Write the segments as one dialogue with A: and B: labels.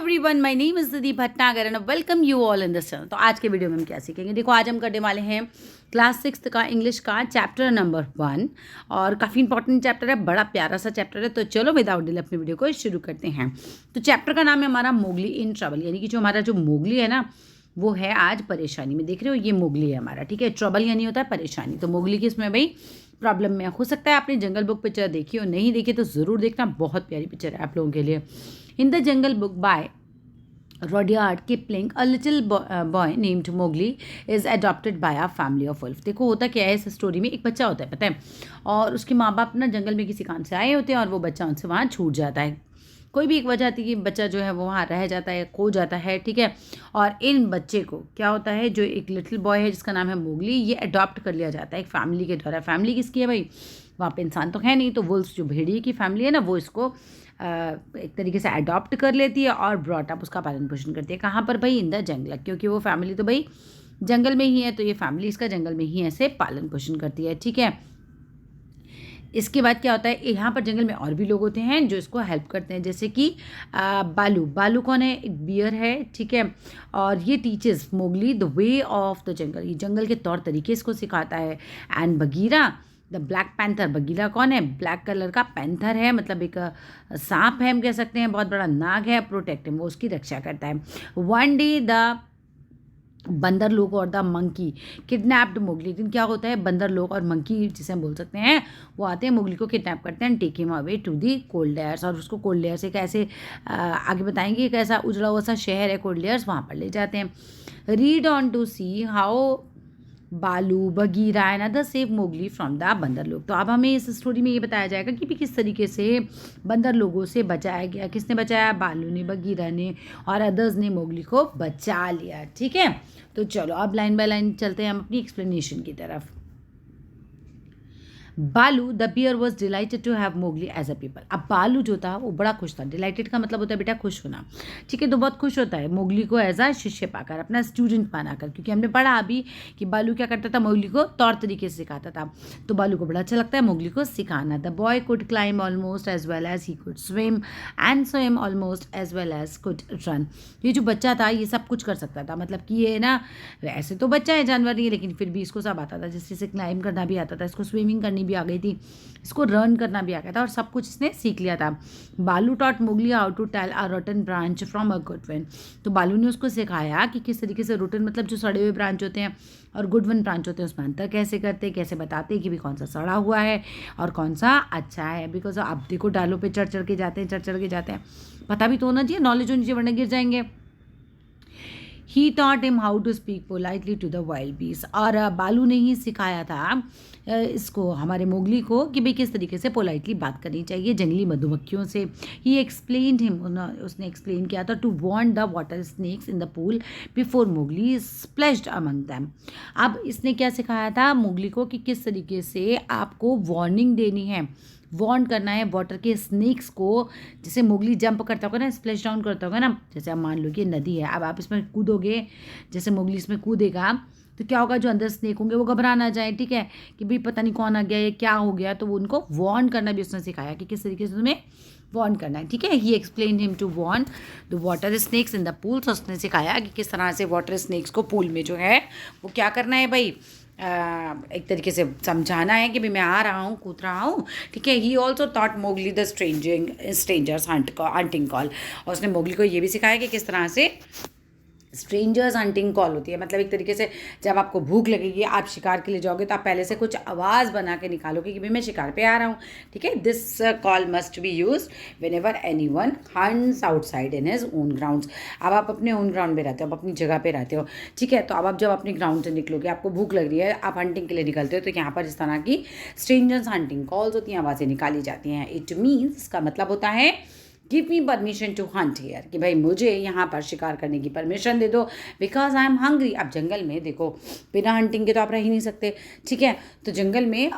A: Everyone, my name is Nidhi Bhatnagar and welcome you all in this channel. तो आज के video में हम क्या सीखेंगे, देखो आज हम करने वाले हैं क्लास 6 का इंग्लिश का चैप्टर नंबर 1 और काफ़ी इंपॉर्टेंट चैप्टर है, बड़ा प्यारा सा चैप्टर है। तो चलो विदाउट डिले अपनी वीडियो को शुरू करते हैं। तो चैप्टर का नाम है हमारा मोगली इन ट्रबल, यानी कि जो हमारा जो मोगली है ना वो है आज परेशानी में। देख रहे हो ये मोगली है हमारा, ठीक है। ट्रबल यानी होता है परेशानी, तो मोगली की इसमें भाई प्रॉब्लम में हो सकता है आपने जंगल बुक पिक्चर देखी हो, नहीं देखी तो ज़रूर देखना, बहुत प्यारी पिक्चर है आप लोगों के लिए। इन the jungle book by Rudyard Kipling, a little boy named Mowgli is adopted by a family of wolves। देखो होता क्या है इस स्टोरी में, एक बच्चा होता है पता है, और उसके माँ बाप ना जंगल में किसी काम से आए होते हैं और वो बच्चा उनसे वहाँ छूट जाता है। कोई भी एक वजह आती है कि बच्चा जो है वो वहाँ रह जाता है, खो जाता है, ठीक है। और इन बच्चे को क्या होता है, जो एक लिटिल बॉय है जिसका नाम है मोगली, ये अडॉप्ट कर लिया जाता है एक फैमिली के द्वारा। फैमिली किसकी है भाई, वहाँ पे इंसान तो है नहीं, तो वुल्फ्स जो भेड़िए की फैमिली है ना वो इसको एक तरीके से अडॉप्ट कर लेती है और ब्रॉट अप, उसका पालन पोषण करती है। कहाँ पर भाई, इन द जंगल, क्योंकि वो फैमिली तो भाई जंगल में ही है, तो ये फैमिली इसका जंगल में ही ऐसे पालन पोषण करती है, ठीक है। इसके बाद क्या होता है, यहाँ पर जंगल में और भी लोग होते हैं जो इसको हेल्प करते हैं, जैसे कि बालू। बालू कौन है, एक बियर है, ठीक है। और ये teachers Mowgli the way of the जंगल, ये जंगल के तौर तरीके इसको सिखाता है। And Bagheera the black panther, Bagheera कौन है, ब्लैक कलर का पैंथर है, मतलब एक सांप है हम कह सकते हैं, बहुत बड़ा नाग है, प्रोटेक्ट वो उसकी रक्षा करता है। One day the Bandar log और द मंकी किडनैप्ड मोगली, लेकिन क्या होता है, बंदर लोग और मंकी जिसे हम बोल सकते हैं वो आते हैं, मोगली को किडनैप करते हैं, take him away to the cold airs, और उसको कोल्ड एयर्स एक ऐसे आगे बताएंगे एक ऐसा उजड़ा हुआ सा शहर है कोल्ड एयर्स, वहाँ पर ले जाते हैं। Read on to see how Baloo Bagheera and other save Mowgli from the Bandar log. तो अब हमें इस स्टोरी में ये बताया जाएगा कि भी किस तरीके से बंदर लोगों से बचाया गया। किसने बचाया, बालू ने, बगीरा ने और अदर्स ने मोगली को बचा लिया, ठीक है। तो चलो अब लाइन बाय लाइन चलते हैं हम अपनी एक्सप्लेनेशन की तरफ। Baloo the bear was delighted to have Mowgli as a people. अब बालू जो था वो बड़ा खुश था, डिलाइटेड का मतलब होता है बेटा खुश होना, ठीक है। तो बहुत खुश होता है मोगली को एज अ शिष्य पाकर, अपना स्टूडेंट बनाकर, क्योंकि हमने पढ़ा अभी कि बालू क्या करता था, मोगली को तौर तरीके से सिखाता था। तो बालू को बड़ा अच्छा लगता है मोगली को सिखाना। The boy could climb almost as well as he could swim and swim almost as well as could run. ये जो बच्चा था ये सब कुछ कर सकता था, मतलब कि ये ना ऐसे तो बच्चा है, जानवर नहीं है, लेकिन फिर भी इसको सब आता था, जैसे इसे क्लाइंब करना भी आता था, इसको स्विमिंग करनी भी आ गई थी, इसको रन करना भी आ गया था, और सब कुछ इसने सीख लिया था। Baloo taught Mowgli how to tell a rotten branch from a good one. तो बालू ने उसको सिखाया कि किस तरीके से रोटन मतलब जो सड़े हुए ब्रांच होते हैं और गुड वन ब्रांच होते हैं उसमें अंतर कैसे करते, कैसे बताते कि भी कौन सा सड़ा हुआ है और कौन सा अच्छा है। बिकॉज आप देखो डालों पे चढ़ चढ़ के जाते हैं, चढ़ चढ़ के जाते हैं, पता भी तो होना चाहिए, नॉलेज होनी चाहिए वरना गिर जाएंगे। ही taught him how to speak politely to the wild beasts। और बालू ने ही सिखाया था इसको, हमारे मोगली को, कि भाई किस तरीके से पोलाइटली बात करनी चाहिए जंगली मधुमक्खियों से। ही एक्सप्लेन्ड हिम, उसने एक्सप्लेन किया था, to warn the water snakes in the pool before Mowgli splashed among them. अब इसने क्या सिखाया था मोगली को कि किस तरीके से आपको वार्निंग देनी है, वार्न करना है वाटर के स्नेक्स को। जैसे मोगली जंप करता होगा ना, स्प्लैश डाउन करता होगा ना, जैसे आप मान लो कि नदी है, अब आप इसमें कूदोगे, जैसे मोगली इसमें कूदेगा तो क्या होगा, जो अंदर स्नेक होंगे वो घबरा ना जाए, ठीक है, कि भाई पता नहीं कौन आ गया या क्या हो गया। तो वो उनको वार्न करना भी उसने सिखाया कि किस तरीके से तुम्हें वार्न करना है, ठीक है। He explain him to warn the water snakes in the pool. तो उसने सिखाया कि किस तरह से वाटर स्नेक्स को पूल में जो है वो क्या करना है भाई, एक तरीके से समझाना है कि भाई मैं आ रहा हूँ, कूद रहा हूँ, ठीक है। He also thought Mowgli the strangers hunting call. और उसने मोगली को ये भी सिखाया कि किस तरह से स्ट्रेंजर्स हंटिंग कॉल होती है, मतलब एक तरीके से जब आपको भूख लगेगी, आप शिकार के लिए जाओगे तो आप पहले से कुछ आवाज़ बना के निकालोगे कि भाई मैं शिकार पे आ रहा हूँ, ठीक है। This call must be use when ever any one hunts outside in his own grounds. अब आप अपने ओन ग्राउंड में रहते हो, आप अपनी जगह पे रहते हो, ठीक है। तो अब आप जब अपने ग्राउंड से निकलोगे, आपको भूख लग रही है, आप हंटिंग के लिए निकलते हो, तो यहाँ पर इस तरह की स्ट्रेंजर्स हंटिंग कॉल्स होती हैं, आवाज़ें निकाली जाती हैं। इट मीन्स, इसका मतलब होता है give me permission to hunt here, कि भाई मुझे यहाँ पर शिकार करने की परमिशन दे दो, बिकॉज आई एम हंग्री। अब जंगल में देखो बिना हंटिंग के तो आप रह ही नहीं सकते, ठीक है। तो जंगल में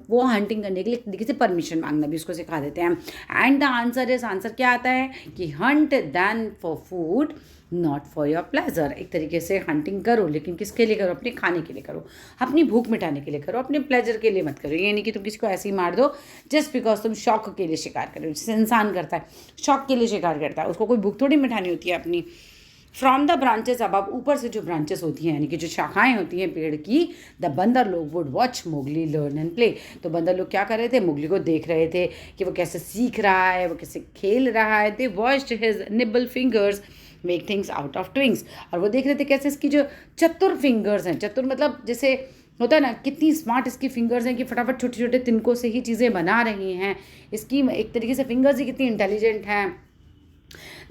A: वो हंटिंग करने के लिए तरीके से परमिशन मांगना भी उसको सिखा देते हैं। And the answer is, answer क्या आता है कि hunt then for food not for your pleasure. एक तरीके से हंटिंग करो, लेकिन किसके लिए करो? अपने खाने के लिए करो, अपनी भूख मिटाने के लिए करो, अपने प्लेजर के लिए मत करो। ये नहीं कि तुम किसी को ऐसे ही मार दो जस्ट बिकॉज तुम शौक के लिए शिकार करो। जैसे इंसान करता है, शौक के लिए शिकार करता है, उसको कोई भूख थोड़ी मिटानी होती है अपनी। फ्रॉम द ब्रांचेस, अब ऊपर से जो ब्रांचेस होती हैं, यानी कि जो शाखाएं होती हैं पेड़ की, द बंदर लोग would watch Mowgli learn and play. तो बंदर लोग क्या कर रहे थे? मोगली को देख रहे थे कि वो कैसे सीख रहा है, वो कैसे खेल रहा है। They watched his nimble fingers make things out of twigs. और वो देख रहे थे कैसे इसकी जो चतुर फिंगर्स हैं, चतुर मतलब जैसे होता है ना, कितनी स्मार्ट इसकी फिंगर्स हैं कि फटाफट छोटे छोटे तिनकों से ही चीज़ें बना रही हैं। इसकी एक तरीके से फिंगर्स ही कितनी इंटेलिजेंट हैं।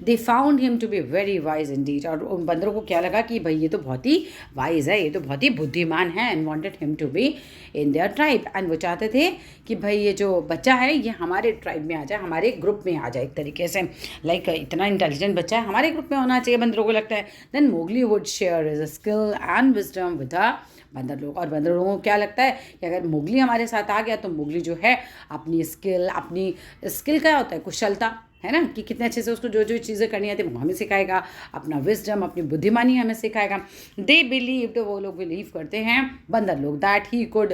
A: They found him to be very wise indeed. और उन बंदरों को क्या लगा कि भाई ये तो बहुत ही वाइज है, ये तो बहुत ही बुद्धिमान है। And wanted him to be in their tribe. एंड वो चाहते थे कि भाई ये जो बच्चा है ये हमारे ट्राइब में आ जाए, हमारे ग्रुप में आ जाए। एक तरीके से लाइक इतना इंटेलिजेंट बच्चा है, हमारे ग्रुप में होना चाहिए, बंदरों को लगता है। Then Mowgli would share his skill and wisdom with the Bandar log. और बंदर लोगों को क्या लगता है कि अगर मोगली हमारे साथ आ गया तो मोगली जो है अपनी स्किल क्या होता है? कुशलता, है ना, कि कितने अच्छे से उसको जो जो चीज़ें करनी आती है वो हमें सिखाएगा, अपना विजडम, अपनी बुद्धिमानी हमें सिखाएगा। दे बिलीव्ड, वो लोग बिलीव करते हैं बंदर लोग, that he could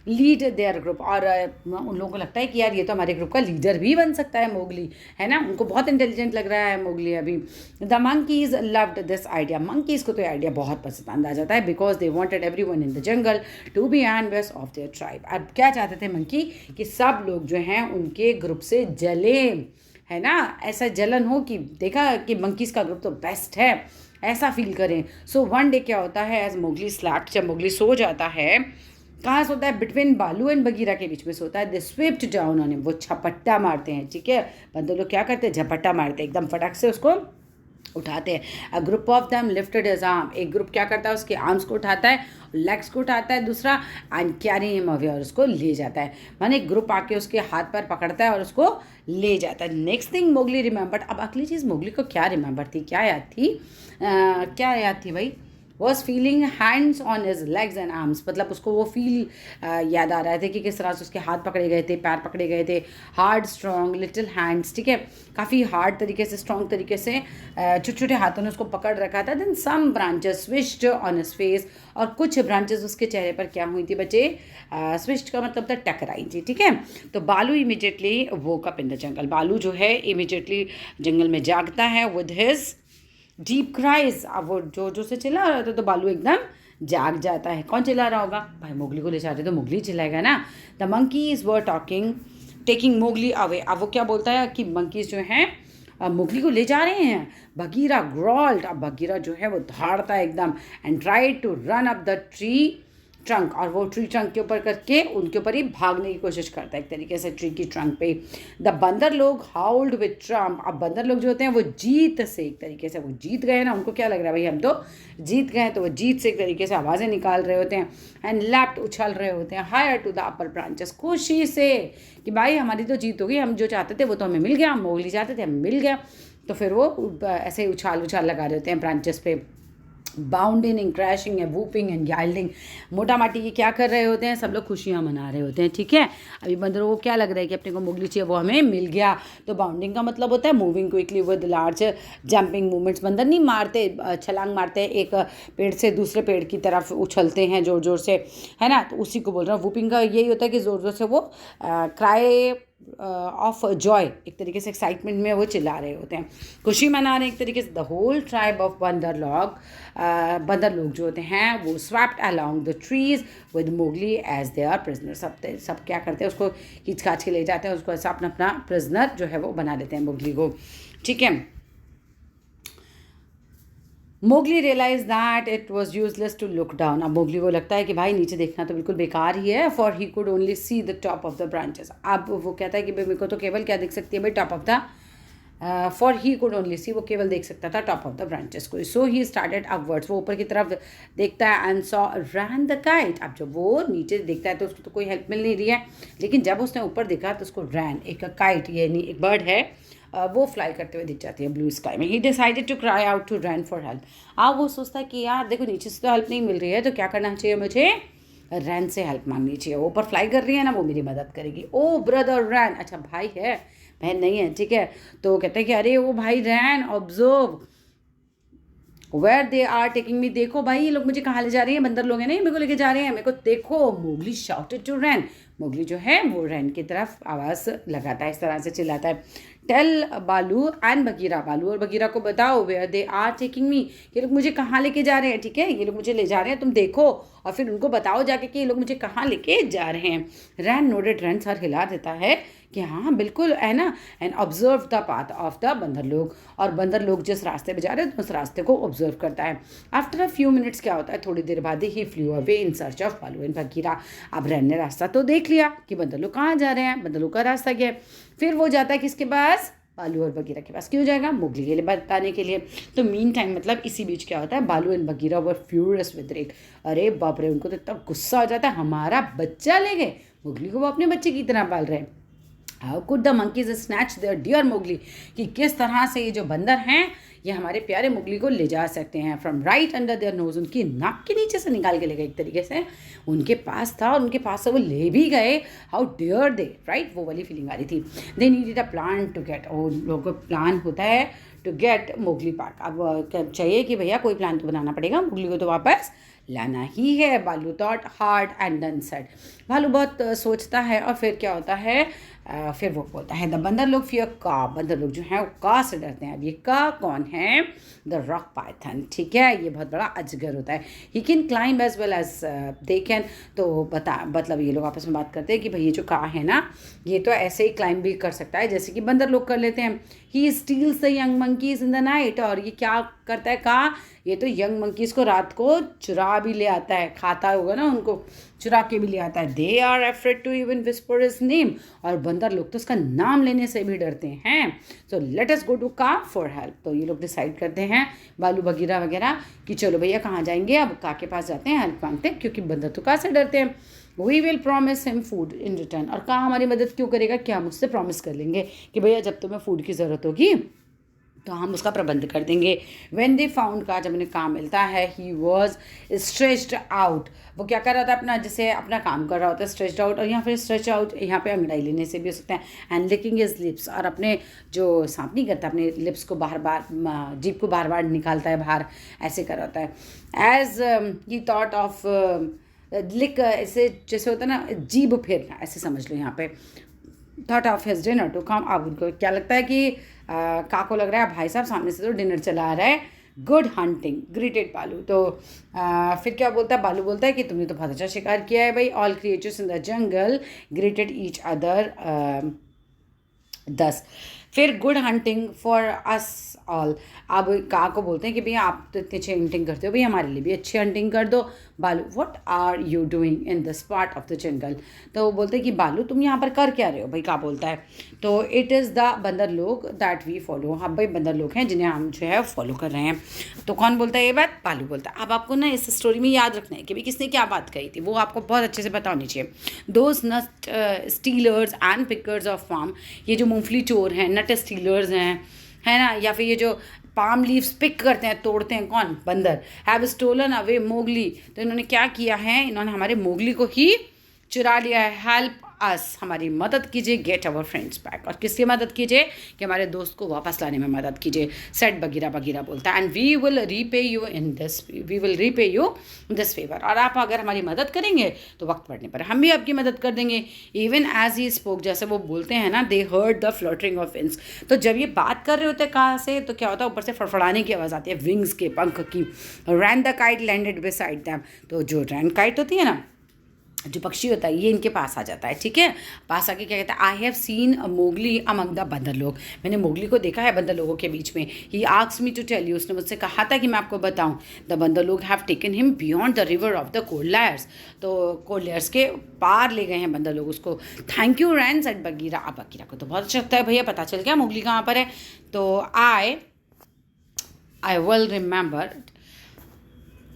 A: lead there group. और उन लोगों को लगता है कि यार ये तो हमारे ग्रुप का लीडर भी बन सकता है मोगली, है ना। उनको बहुत इंटेलिजेंट लग रहा है मोगली अभी। The monkeys loved this idea. Monkeys को तो ये आइडिया बहुत पसंद आ जाता है, because they wanted every one in the jungle to be envious of their tribe. अब क्या चाहते थे मंकी? कि सब लोग जो हैं उनके ग्रुप से जलें, है ना, ऐसा जलन हो कि देखा कि मंकीज़ का ग्रुप तो बेस्ट है, ऐसा फील करें। सो वन डे क्या होता है, एज मोगली स्लैप्ड, जब मोगली सो जाता है, कहाँ सोता है? बिटवीन बालू एंड बगीरा के बीच में सोता है। दे स्विप्ड डाउन ऑन हिम, वो झपट्टा मारते हैं, ठीक है। बंदर लोग क्या करते हैं? झपट्टा मारते हैं, एकदम फटक से उसको उठाते हैं। A group of them lifted his arm. एक ग्रुप क्या करता है? उसके आर्म्स को उठाता है, लेग्स को उठाता है दूसरा, एंड कैरी हिम अवे, और उसको ले जाता है। माने एक ग्रुप आके उसके हाथ पैर पकड़ता है और उसको ले जाता है। Next thing Mowgli remembered. अब अगली चीज़ मोगली को क्या रिमेंबर थी, क्या याद थी? क्या याद थी भाई? Was feeling hands on his legs and arms. मतलब उसको वो फील याद आ रहे थे कि किस तरह से उसके हाथ पकड़े गए थे, पैर पकड़े गए थे, हार्ड स्ट्रॉन्ग लिटिल हैंड्स, ठीक है, काफ़ी हार्ड तरीके से, स्ट्रॉन्ग तरीके से छोटे छोटे हाथों ने उसको पकड़ रखा था। Then some branches switched on his face. और कुछ ब्रांचेस उसके चेहरे पर क्या हुई थी बच्चे? स्विच्ड का मतलब था टकराई थी, ठीक है। तो बालू immediately woke up in the जंगल। बालू जो है इमीडिएटली जंगल में जागता है विद हिज डीप क्राइज। अब वो जो जो से चिल्ला रहा था तो बालू एकदम जाग जाता है। कौन चिल्ला रहा होगा भाई? मोगली को ले जाते तो मोगली चिल्लाएगा ना। The monkeys were talking taking Mowgli away. अब वो क्या बोलता है कि मंकीज जो हैं मोगली को ले जा रहे हैं। Bagheera growled. अब बगीरा जो है वो दहाड़ता है एकदम, and try to run up the tree trunk. और वो ट्री ट्रंक के ऊपर करके उनके ऊपर ही भागने की कोशिश करता है एक तरीके से ट्री की ट्रंक पे। द बंदर लोग हाउल्ड विद ट्रम्प। अब बंदर लोग जो होते हैं वो जीत से, एक तरीके से वो जीत गए ना, उनको क्या लग रहा है भाई हम तो जीत गए हैं, तो वो जीत से एक तरीके से आवाज़ें निकाल रहे होते हैं। एंड लेफ्ट, उछल रहे होते हैं, higher to the upper branches, खुशी से कि भाई हमारी तो जीत हो गई, हम जो चाहते थे वो तो हमें मिल गया, हम मोगली चाहते थे हमें मिल गया। तो फिर वो ऐसे ही उछाल उछाल लगा रहे होते हैं ब्रांचेस पे। Bounding, crashing and whooping and yelling. मोटा माटी ये क्या कर रहे होते हैं? सब लोग खुशियाँ मना रहे होते हैं, ठीक है। अभी बंदरों को क्या लग रहा है कि अपने को मोगली चाहिए, वो हमें मिल गया। तो बाउंडिंग का मतलब होता है moving quickly with large jumping movements. बंदर नहीं मारते, छलांग मारते हैं, एक पेड़ से दूसरे पेड़ की तरफ उछलते हैं जोर जोर से, है ना। तो उसी को बोल रहा हूँ। वूपिंग का यही होता है कि ज़ोर ज़ोर से वो क्राई ऑफ जॉय, एक तरीके से एक्साइटमेंट में वो चिल्ला रहे होते हैं, खुशी मना रहे हैं एक तरीके से। द होल ट्राइब ऑफ बंदर लोग जो होते हैं वो swapped along the trees with Mowgli as they are prisoner. सब क्या करते हैं? उसको खींच खाच के ले जाते हैं, उसको ऐसा अपना प्रिजनर जो है वो बना लेते हैं मोगली को, ठीक है। Mowgli realize that it was useless to look down. अब मोगली को लगता है कि भाई नीचे देखना तो बिल्कुल बेकार ही है, for he could only see the top of the branches. अब वो कहता है कि भाई मेरे को तो केवल क्या दिख सकती है भाई? Top of the, for he could only see, वो केवल देख सकता था टॉप ऑफ द ब्रांचेस को। सो ही स्टार्टेड अपवर्ड्स, वो ऊपर की तरफ देखता है, and saw rain the kite. अब जब वो नीचे देखता है तो उसको तो कोई हेल्प मिल नहीं रही है, लेकिन जब उसने ऊपर देखा तो उसको रैन, एक काइट यानी एक बर्ड है, वो फ्लाई करते हुए दिख जाती है ब्लू स्काई में। He decided to cry out to run for help. अब वो सोचता है कि यार देखो नीचे से तो हेल्प नहीं मिल रही है, तो क्या करना चाहिए मुझे? रैन से हेल्प मांगनी चाहिए। वो ऊपर फ्लाई कर रही है ना, वो मेरी मदद करेगी। ओ ब्रदर रैन, अच्छा भाई है, बहन नहीं है, ठीक है। तो कहते हैं कि अरे वो भाई Rann observe where they are taking me, देखो भाई ये लोग मुझे कहाँ ले जा रहे हैं, बंदर लोग हैं नहीं मेरे को लेके जा रहे हैं, मेरे को देखो। Mowgli shouted to Rann, Mowgli जो है वो रैन की तरफ आवाज़ लगाता है, इस तरह से चिल्लाता है। टेल बालू एंड बगीरा, बालू और बगीरा को बताओ where they are taking me, ये लोग मुझे कहाँ लेके जा रहे हैं, ठीक है, ये लोग मुझे ले जा रहे हैं, तुम देखो और फिर उनको बताओ जाके कि ये लोग मुझे कहाँ लेके जा रहे हैं। रैन नोडेड, रैन सर हिला देता है कि हाँ बिल्कुल है ना, and observe the path of the Bandar log, और बंदर लोग जिस रास्ते पे जा रहे हैं उस रास्ते को ऑब्जर्व करता है। आफ्टर अ फ्यू मिनट्स क्या होता है, थोड़ी देर बाद he flew away in search of Baloo and Bagheera. अब रैन ने रास्ता तो देख लिया कि बंदर लोग कहाँ जा रहे हैं, बंदर लोग का रास्ता क्या है, फिर वो जाता है किसके पास, बालू और बगीरा के पास। क्यों जाएगा, मोगली के लिए बताने के लिए। तो मीन टाइम मतलब इसी बीच क्या होता है, बालू and Bagheera were furious with रेग, अरे बाप रे, उनको तो इतना गुस्सा हो जाता है, हमारा बच्चा ले गए, मोगली को वो अपने बच्चे की तरह पाल रहे हैं। How could the monkeys snatch their dear Mowgli, कि किस तरह से ये जो बंदर हैं ये हमारे प्यारे मोगली को ले जा सकते हैं, from right under their nose, उनकी नाक के नीचे से निकाल के ले गए, एक तरीके से उनके पास था और उनके पास से वो ले भी गए। हाउ डेयर दे, राइट, वो वाली फीलिंग आ रही थी। They needed a plan to get, और लोगों को प्लान होता है टू गेट मोगली पार्क, अब चाहिए कि भैया कोई प्लान तो बनाना पड़ेगा, मोगली को तो वापस लाना ही है। बालू thought hard and done said, भालू बहुत सोचता है और फिर क्या होता है, फिर वो बोलता है द बंदर लोग फियर का, बंदर लोग जो हैं वो का से डरते हैं। अब ये का कौन है, द रॉक पाइथन, ठीक है, ये बहुत बड़ा अजगर होता है। He can climb as well as they can, तो मतलब ये लोग आपस में बात करते हैं कि भाई ये जो का है ना ये तो ऐसे ही क्लाइंब भी कर सकता है जैसे कि बंदर लोग कर लेते हैं। He steals the young monkeys in the night, और ये क्या करता है का, ये तो यंग मंकीज़ को रात को चुरा भी ले आता है, खाता होगा ना उनको, चुरा के भी ले आता है। They are afraid to even whisper his name, और बंदर लोग तो उसका नाम लेने से भी डरते हैं। So let us go to Kaa for help, तो ये लोग डिसाइड करते हैं बालू बगीरा वगैरह कि चलो भैया कहाँ जाएंगे, अब का के पास जाते हैं, हेल्प मांगते हैं, क्योंकि बंदर तो का से डरते हैं। We will promise him food in return, और का हमारी मदद क्यों करेगा, क्या हम उससे प्रॉमिस कर लेंगे कि भैया जब तुम्हें फूड की ज़रूरत होगी तो हम उसका प्रबंध कर देंगे। व्हेन दे फाउंड का, जब उन्हें काम मिलता है, ही वॉज स्ट्रेच्ड आउट, वो क्या कर रहा था अपना, जैसे अपना काम कर रहा होता है स्ट्रेच्ड आउट, और यहाँ फिर स्ट्रेच आउट यहाँ पे अंगड़ाई लेने से भी हो सकता है। एंड लिकिंग हिज लिप्स, और अपने जो सांप नहीं करता अपने लिप्स को बार बार, जीभ को बार बार निकालता है बाहर, ऐसे कर रहा होता है। एज ही थॉट ऑफ लिक, ऐसे जैसे होता है ना जीभ फेरना, ऐसे समझ लो यहाँ पे। Thought of his dinner to come, अब उनको क्या लगता है कि का को लग रहा है भाई साहब सामने से तो डिनर चला आ रहा है, गुड हंटिंग ग्रीटेड बालू। तो फिर क्या बोलता है, बालू बोलता है कि तुमने तो बहुत अच्छा शिकार किया है भाई। All creatures in the jungle greeted each other दस, फिर good hunting for us all. अब का को बोलते हैं कि भैया आप तो इतनी अच्छी हंटिंग करते हो, भैया हमारे लिए भी अच्छी हंटिंग कर दो। Baloo what are you doing in this part of the jungle, तो वो बोलते हैं कि बालू तुम यहाँ पर कर क्या रहे हो भाई, का बोलता है। तो इट इज़ द बंदर लोग दैट वी फॉलो, हाँ भाई बंदर लोग हैं जिन्हें हम जो है फॉलो कर रहे हैं। तो कौन बोलता है ये बात, बालू बोलता है। अब आपको ना इस स्टोरी में याद रखना है कि भाई किसने क्या बात कही थी, वो आपको बहुत अच्छे से पता होनी चाहिए। Those nut stealers and pickers of farm, ये जो मूंगफली चोर हैं, नट स्टीलर्स हैं, है ना, या फिर ये जो पाम लीव्स पिक करते हैं, तोड़ते हैं, कौन, बंदर। हैव स्टोलन अवे मोगली, तो इन्होंने क्या किया है, इन्होंने हमारे मोगली को ही चुरा लिया है। हेल्प अस, हमारी मदद कीजिए। गेट आवर फ्रेंड्स बैक, और किसकी मदद कीजिए, कि हमारे दोस्त को वापस लाने में मदद कीजिए। सेट बगीरा, बगीरा बोलता है। And we will repay you in this, we will repay you this favour, और आप अगर हमारी मदद करेंगे तो वक्त पड़ने पर हम भी आपकी मदद कर देंगे। इवन एज ही स्पोक, जैसे वो बोलते हैं ना, दे heard the fluttering of wings, तो जब ये बात कर रहे होते हैं कहाँ से, तो क्या होता है ऊपर से फड़फड़ाने की आवाज़ आती है, विंग्स के, पंख की। रैन the kite landed beside them, तो जो रैन काइट होती है ना, जो पक्षी होता है, ये इनके पास आ जाता है, ठीक है। पास आके क्या कहता है, I have seen Mowgli among the Bandar लोग, मैंने मोगली को देखा है बंदर लोगों के बीच में। He asks me to tell you, उसने मुझसे कहा था कि मैं आपको बताऊं। The Bandar log have taken him beyond the river of the cold lairs, तो कोल्ड लेयर्स के पार ले गए हैं बंदर लोग उसको। Thank you Rann said Bagheera, अब बगीरा को तो बहुत अच्छा लगता है, भैया पता चल गया मोगली कहाँ पर है। तो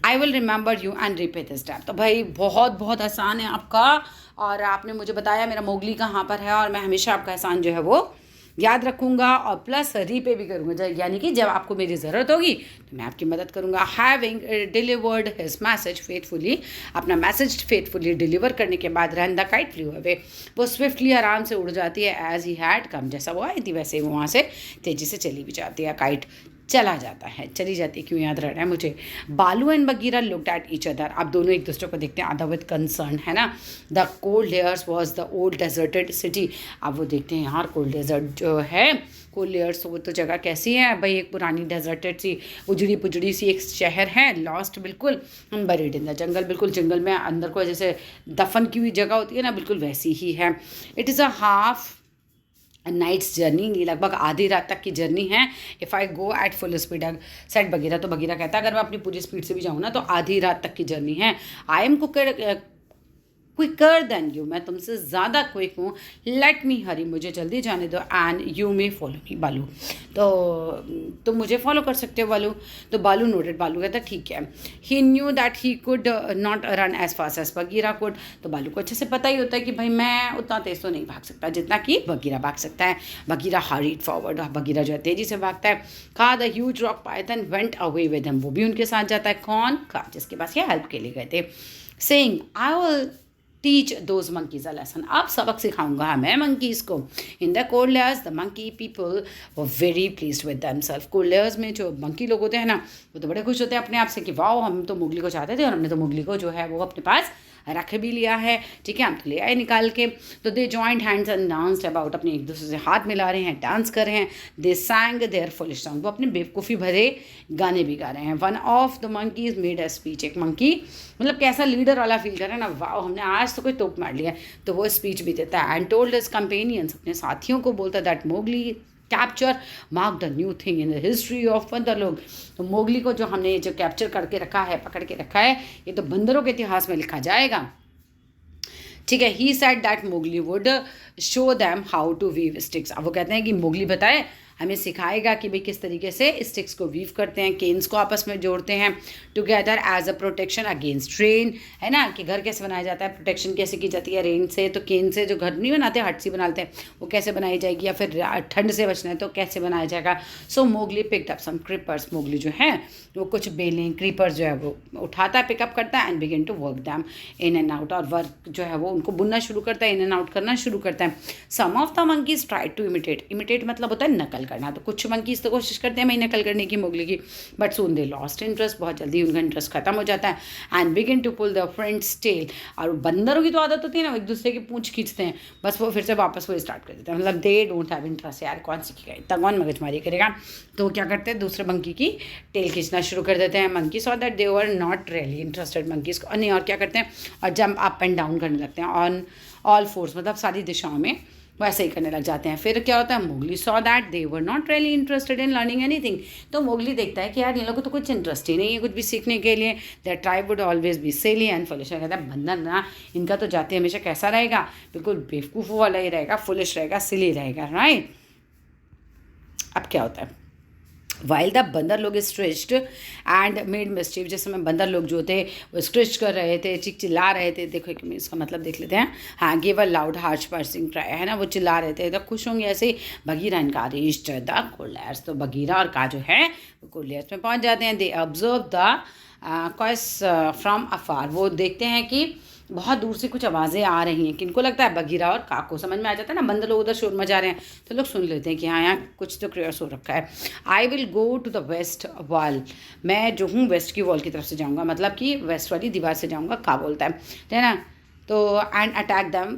A: I will remember you and repay this debt, तो भाई बहुत बहुत एहसान है आपका, और आपने मुझे बताया मेरा मोगली कहाँ पर है, और मैं हमेशा आपका एहसान जो है वो याद रखूँगा, और प्लस रीपे भी करूँगा, यानी कि जब आपको मेरी ज़रूरत होगी तो मैं आपकी मदद करूँगा। Having delivered his message faithfully, अपना मैसेज फेथफुली डिलीवर करने के बाद रैन द काइट फ्लू अवे, वो स्विफ्टली आराम से उड़ जाती है। एज ही हैड कम, जैसा वो आई थी वैसे ही वो वहाँ से तेज़ी से चली भी जाती है काइट। चला जाता है, चली जाती है, क्यों याद रह रहा है मुझे। बालू and Bagheera looked at each other, आप दोनों एक दूसरे को देखते हैं, अदर विद कंसर्न, है ना। The cold layers was the old deserted city, अब वो देखते हैं यार कोल्ड डेजर्ट जो है, कोल्ड लेयर्स, वो तो जगह कैसी है भाई, एक पुरानी डेजर्टेड सी उजड़ी पुजड़ी सी एक शहर है, लॉस्ट बिल्कुल, बरीड इन द जंगल, बिल्कुल जंगल में अंदर को जैसे दफन की हुई जगह होती है ना, बिल्कुल वैसी ही है। It is a half night's journey, ये लगभग आधी रात तक की जर्नी है। If I go at full speed, said Bagheera, तो बगीरा कहता है अगर मैं अपनी पूरी स्पीड से भी जाऊँ ना तो आधी रात तक की जर्नी है। I am quicker than you, मैं तुमसे ज़्यादा क्विक हूँ, लेट मी हरी, मुझे जल्दी जाने दो, and you may follow me बालू, तो तुम मुझे फॉलो कर सकते हो बालू। तो बालू नोटेड, बालू कहता ठीक है। He knew that he could not run as fast as Bagheera could, तो बालू को अच्छे से पता ही होता है कि भाई मैं उतना तेज़ तो नहीं भाग सकता जितना कि बगीरा भाग सकता है। बगीरा हरीड फॉरवर्ड, बगीरा जो है तेज़ी से भागता है। खा the huge rock Python went away with him, वो भी उनके साथ जाता है। कौन? खा, जिसके पास ये हेल्प के लिए गए थे। Saying I will teach those monkeys a lesson, अब सबक सिखाऊंगा मैं मंकीज को। In the cold lairs the monkey people were very pleased with themselves, cold lairs में जो मंकी लोग होते हैं ना, वो तो बड़े खुश होते हैं अपने आप से कि वाओ हम तो मोगली को चाहते थे और हमने तो मोगली को जो है वो अपने पास रख भी लिया है, ठीक है, हम तो ले आए निकाल के। तो they joined hands and danced about, अपने एक दूसरे से हाथ मिला रहे हैं, डांस कर रहे हैं। दे सैंग देयर फुलिश सॉन्ग, वो अपने बेवकूफ़ी भरे गाने भी गा रहे हैं। One of the monkeys made a speech, एक मंकी मतलब कैसा लीडर वाला फील कर रहा है ना, वाह हमने आज तो कोई तोप मार लिया, तो वो स्पीच भी देता है। एंड टोल्ड हिज कंपेनियंस, अपने साथियों को बोलता है that Mowgli capture mark the new thing in the history of बंदर लोग, तो मोगली को जो हमने जो कैप्चर करके रखा है, पकड़ के रखा है, ये तो बंदरों के इतिहास में लिखा जाएगा, ठीक है। He said that Mowgli would show them how to weave sticks, अब वो कहते हैं कि मोगली बताए हमें सिखाएगा कि भाई किस तरीके से स्टिक्स को वीव करते हैं, केन्स को आपस में जोड़ते हैं, together as a protection against rain, है ना, कि घर कैसे बनाया जाता है, प्रोटेक्शन कैसे की जाती है रेन से, तो केन से जो घर नहीं बनाते हट सी बनाते हैं, वो कैसे बनाई जाएगी, या फिर ठंड से बचना है तो कैसे बनाया जाएगा। So Mowgli picked up some creepers, Mowgli जो है वो कुछ बेलें क्रीपर्स जो है वो उठाता है, पिकअप करता है, and begin to work them in and out, और वर्क जो है वो उनको बुनना शुरू करता है, इन एंड आउट करना शुरू करता है। Some of the monkeys try to imitate, imitate मतलब होता है नकल करना, तो कुछ मंकीज तो कोशिश करते हैं मैं नकल करने की मोगली की, but soon they lost interest, बहुत जल्दी उनका इंटरेस्ट खत्म हो जाता है। And begin to pull the friends tail, और बंदरों की तो आदत होती है ना, एक दूसरे की पूंछ खींचते हैं, बस वो फिर से वापस वो स्टार्ट कर देते हैं, मतलब दे डोंट हैव इंटरेस्ट, यार कौन सीखेगा इतना, कौन मगजमारी करेगा, तो क्या करते हैं दूसरे मंकी की टेल खींचना शुरू कर देते हैं। Monkey saw that they were not really interested, monkeys को नहीं, और क्या करते हैं, और जंप अप एंड डाउन करने लगते हैं ऑन ऑल फोर्स, मतलब सारी दिशाओं में वैसे ही करने लग जाते हैं। फिर क्या होता है, Mowgli saw that they were not really interested in learning anything, तो मोगली देखता है कि यार इन लोगों को तो कुछ इंटरेस्ट ही नहीं है कुछ भी सीखने के लिए। Their tribe would always be silly and foolish, कहता है बंदर ना इनका तो जाति हमेशा कैसा रहेगा, बिल्कुल बेवकूफ़ वाला ही रहेगा, फुलिश रहेगा, सिली रहेगा, राइट। अब क्या होता है, वाइल द बंदर लोग स्ट्रेच्ड एंड मेड मिस्चीफ, जिस समय बंदर लोग जो थे वो स्ट्रेच कर रहे थे, चिल्ला रहे थे, देखो एक इसका मतलब देख लेते हैं। हाँ, give a loud harsh pursuing cry, है ना, वो चिल्ला रहे थे, तो खुश होंगे ऐसे। बगीरा इनका रिच्ड द कोल्ड लेयर्स, तो बगीरा और का जो है वो कोल्ड लेयर्स में पहुंच जाते हैं। दे ऑब्जर्व द कॉइस फ्रॉम अफार, वो देखते हैं कि बहुत दूर से कुछ आवाज़ें आ रही हैं, किनको लगता है, बगीरा और काक को समझ में आ जाता है ना, बंदर लोग उधर शोर मचा रहे हैं तो लोग सुन लेते हैं कि हाँ यहाँ कुछ तो क्रियर्स हो रखा है। I will go to the west wall, मैं जो हूँ वेस्ट की वॉल की तरफ से जाऊँगा, मतलब कि वेस्ट वाली दीवार से जाऊँगा, का बोलता है ना, तो and attack them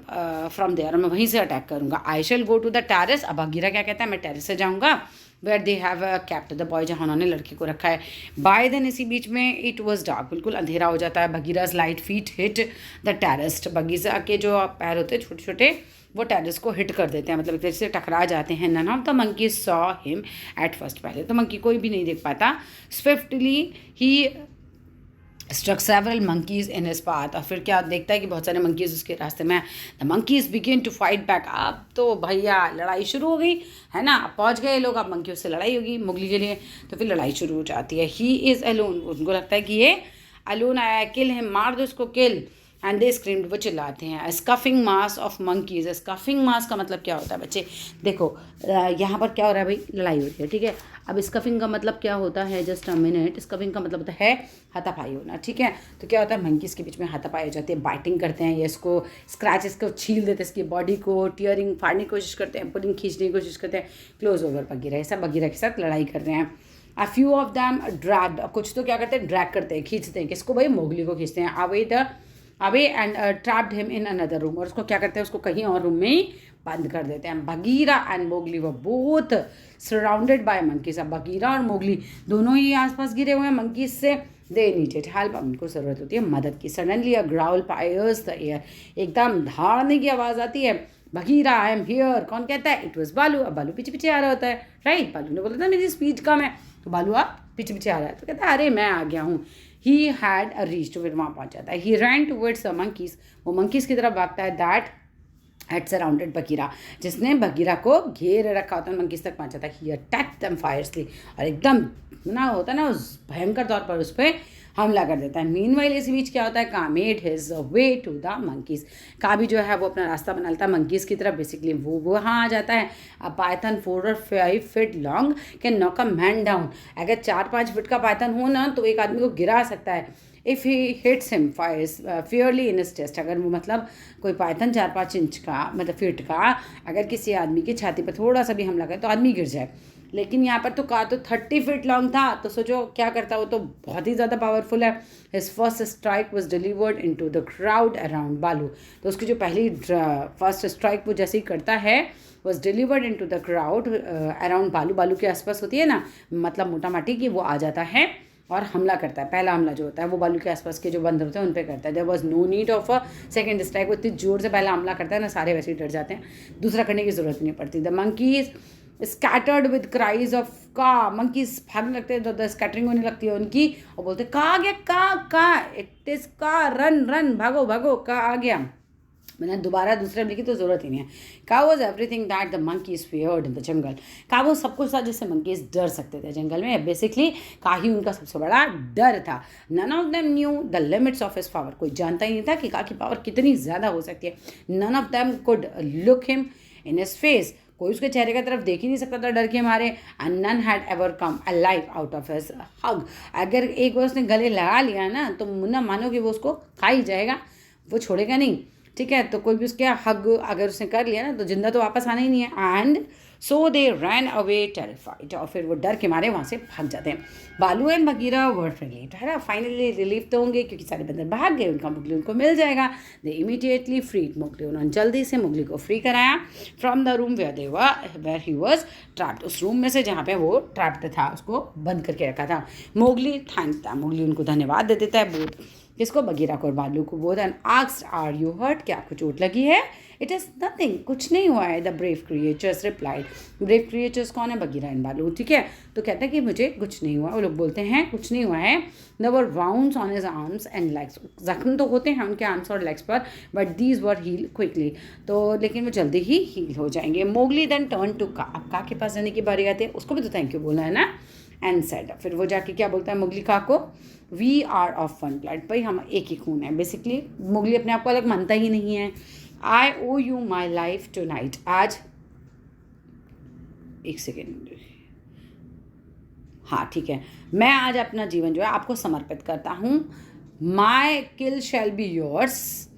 A: from there, मैं वहीं से अटैक करूँगा। I shall go to the terrace, अब बगीरा क्या कहता है, मैं टेरेस से जाऊँगा, where they have kept the boy, जहाँ उन्होंने लड़के को रखा है। बाय देन इसी बीच में इट वॉज डार्क, बिल्कुल अंधेरा हो जाता है। Bagheera's light feet hit the terrace, Bagheera के जो पैर होते हैं छोटे छोटे वो टेरेस को हिट कर देते हैं, मतलब एक से टकरा जाते हैं। None of the monkey saw him at first, पहले तो मंकी कोई भी नहीं देख पाता। Swiftly he struck several monkeys in his path, और फिर क्या देखता है कि बहुत सारे मंकीज उसके रास्ते में। The monkeys begin to fight back, अब तो भैया लड़ाई शुरू हो गई, है ना, अब पहुंच गए लोग, अब मंकियों से लड़ाई होगी मोगली के लिए, तो फिर लड़ाई शुरू हो जाती है। ही इज़ अलोन, उनको लगता है कि ये अलोन आया है, किल हिम, मार दो इसको, किल। एंड दे स्क्रीम्ड, वो चिल्लाते हैं। स्कफिंग मास ऑफ मंकीज, स्कफिंग मास का मतलब क्या होता है बच्चे, देखो यहाँ पर क्या हो रहा है भाई, लड़ाई हो रही है, ठीक है। अब स्कफिंग का मतलब क्या होता है, जस्ट अ मिनट, स्कफिंग का मतलब होता है हाथापाई होना, ठीक है। तो क्या होता है, मंकीज के बीच में हाथापाई हो जाती है, बाइटिंग करते हैं, ये इसको स्क्रैच, इसको छील देते हैं, इसकी बॉडी को टीयरिंग, फाड़ने की कोशिश करते हैं, पुलिंग खींचने की कोशिश करते हैं। क्लोज ओवर बगीरा, ऐसा बगीरा के साथ लड़ाई कर रहे हैं। A few of them dragged, कुछ तो क्या करते हैं, ड्रैग करते हैं, खींचते हैं, किसको भाई, मोगली को खींचते हैं, away and trapped him in another room, और उसको क्या करते हैं, उसको कहीं और रूम में ही बंद कर देते हैं. बगीरा एंड मोगली वो बोथ सराउंडेड बाय मंकीज. अब बगीरा और मोगली दोनों ही आसपास गिरे हुए हैं मंकीज से. दे नीडेड हेल्प, उनको ज़रूरत होती है मदद की. Suddenly a growl fires the air, एकदम धाड़ने की आवाज़ आती है. Bagheera, I am here. कौन कहता है? इट वॉज बालू. अब बालू पीछे पीछे आ रहा होता है, राइट. बालू ने बोला था मेरी स्पीड कम है, तो बालू आप पीछे पीछे आ रहा है, तो कहता है अरे मैं आ गया हूँ. He had a reach to, फिर वहाँ पहुँच जाता है. He ran towards the monkeys, वो मंकीज की तरफ भागता है. दैट हैड सराउंडेड बगीरा, जिसने बगीरा को घेर रखा होता है, मंकीज तक पहुँच जाता है. ही अटैक्ड देम फायरसली, और एकदम ना होता है ना उस भयंकर तौर पर उस पर हमला कर देता है. मीनवाइल इस बीच क्या होता है, Kaa made his way to the monkeys, का भी जो है वो अपना रास्ता बना लेता है मंकीज की तरफ. बेसिकली वो वहाँ आ जाता है. A python 4 or 5 feet long can knock a man down, अगर 4-5 फीट का पाइथन हो ना तो एक आदमी को गिरा सकता है. If he hits him Fairlie in his chest, अगर वो मतलब कोई पाइथन 4-5 इंच का मतलब फीट का अगर किसी आदमी की छाती पर थोड़ा सा भी हमला करे तो आदमी गिर जाए. लेकिन यहाँ पर तो कहा तो 30 फीट लॉन्ग था, तो सोचो क्या करता, वो तो बहुत ही ज़्यादा पावरफुल है. His first strike was delivered into the crowd around Baloo, तो उसकी जो पहली फर्स्ट स्ट्राइक वो जैसे ही करता है was delivered into the crowd around Baloo, Baloo के आसपास होती है ना मतलब मोटा माटी की, वो आ जाता है और हमला करता है. पहला हमला जो होता है वो बालू के आसपास के जो बंदर होते हैं उन पे करता है. There was no need of a second strike, वो इतनी जोर से पहला हमला करता है ना, सारे वैसे ही डर जाते हैं, दूसरा करने की जरूरत नहीं पड़ती. The monkeys scattered with cries of का, मंकीज भागने लगते हैं, तो द स्कैटरिंग होने लगती है उनकी, और बोलते का आ गया, का इट इज का, रन रन, भागो भागो, का आ गया. मैंने दोबारा दूसरे लिखी तो ज़रूरत ही नहीं है. का was everything that the monkeys feared in the जंगल, का वो सब कुछ था जिससे मंकीज डर सकते थे जंगल में. बेसिकली का ही उनका सबसे बड़ा डर था. None of them knew the limits of his power, कोई जानता ही नहीं था कि का की पावर कितनी ज़्यादा हो सकती है. None of them could look him in his face, कोई उसके चेहरे की तरफ देख ही नहीं सकता था डर के मारे. And none had ever come alive out of his hug, अगर एक बार उसने गले लगा लिया ना तो मुन्ना मानो कि वो उसको खा ही जाएगा, वो छोड़ेगा नहीं. ठीक है, तो कोई भी उसके हग अगर उसने कर लिया ना तो जिंदा तो वापस आना ही नहीं है. And so they ran away terrified, और फिर वो डर के मारे वहाँ से भाग जाते हैं. बालू एंड बगीरा वर फ्रेंडली, है ना, फाइनली रिलीफ तो होंगे क्योंकि सारे बंदर भाग गए, उनका मोगली उनको मिल जाएगा. दे इमीडिएटली फ्रीड मोगली, उन्होंने जल्दी से मोगली को फ्री कराया from the room where he was trapped, उस रूम में से जहाँ पे वो ट्रैप्ड था, उसको बंद करके रखा था. मोगली थैंक था, मोगली उनको धन्यवाद दे देता है बोथ, किसको, बगीरा को और बालू को. Both and asked are you hurt, क्या आपको चोट लगी है. इट इज़ नथिंग, कुछ नहीं हुआ है. The brave creatures replied, brave creatures कौन है, बगीरा एंड बालू. ठीक है, तो कहता है कि मुझे कुछ नहीं हुआ, वो लोग बोलते हैं कुछ नहीं हुआ है. There were wounds on his arms and legs, जख्म तो होते हैं उनके आर्म्स और लेग्स पर, but these were heal quickly, तो लेकिन वो जल्दी ही हील हो जाएंगे. मोगली देन टर्न टू का, अब का के पास जाने की बारी आती है, उसको भी तो थैंक यू बोलना है ना. एंड सेड, फिर वो जाके क्या बोलता है मोगली का को, we are of one blood, भाई हम एक ही खून है. बेसिकली मोगली अपने आप को अलग मानता ही नहीं है. I owe you my life tonight, आज एक सेकेंड, हाँ ठीक है, मैं आज अपना जीवन जो है आपको समर्पित करता हूँ. My kill shall be yours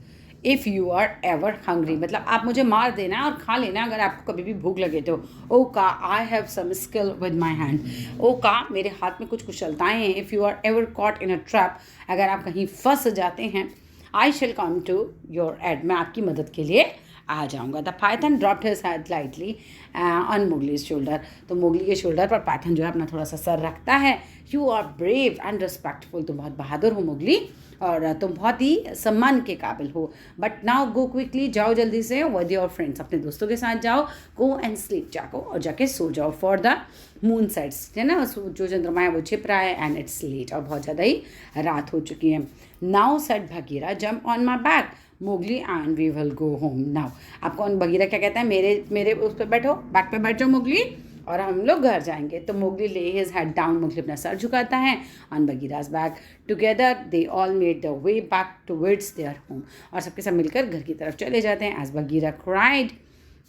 A: if you are ever hungry, मतलब आप मुझे मार देना और खा लेना अगर आपको कभी भी भूख लगे तो. Oh Kaa I have some skill with my hand, oh Kaa मेरे हाथ में कुछ कुशलताएँ हैं. If you are ever caught in a trap, अगर आप कहीं फंस जाते हैं. I shall come to your aid, मैं आपकी मदद के लिए आ जाऊँगा. The python dropped his head lightly on Mowgli's shoulder, तो मोगली के शोल्डर पर पाइथन जो है अपना थोड़ा सा सर रखता है. You are brave and respectful, तुम बहुत बहादुर हो मोगली और तुम बहुत ही सम्मान के काबिल हो. बट नाउ गो क्विकली, जाओ जल्दी से विद योर फ्रेंड्स, अपने दोस्तों के साथ जाओ. गो एंड स्लीप, जाको और जाके सो जाओ. फॉर द मून सेट्स, है ना, जो चंद्रमा है वो छिप रहा है. एंड इट्स लेट, और बहुत ज़्यादा ही रात हो चुकी है. Now said Bagheera jump on my back Mowgli and we will go home now. अब कौन, बगीरा क्या कहता है, मेरे उस पर बैठो, बैक पे बैठ जाओ मोगली, और हम लोग घर जाएंगे. तो Mowgli lay his head down, Mowgli अपना सर झुकाता है on Bagheera's back. Together they all made the way back towards their home, और सबके सब मिलकर घर की तरफ चले जाते हैं. As Bagheera cried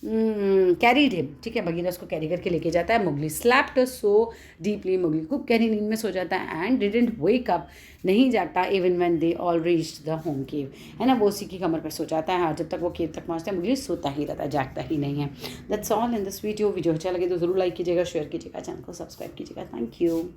A: carried him, ठीक है, बगीरा उसको कैरी करके लेके जाता है। Mowgli slept so deeply, Mowgli खूब गहरी नींद में सो जाता है। एंड डिडंट वेक अप, नहीं जागता, even when they all reached the home cave, है ना, वो उसी की कमर पर सो जाता है। और जब तक वो केव तक पहुँचता है मोगली सोता ही रहता है, जागता ही नहीं है। That's all in this video. Video अच्छा लगे तो ज़रूर लाइक कीजिएगा, शेयर कीजिएगा, चैनल को सब्सक्राइब कीजिएगा। Thank you.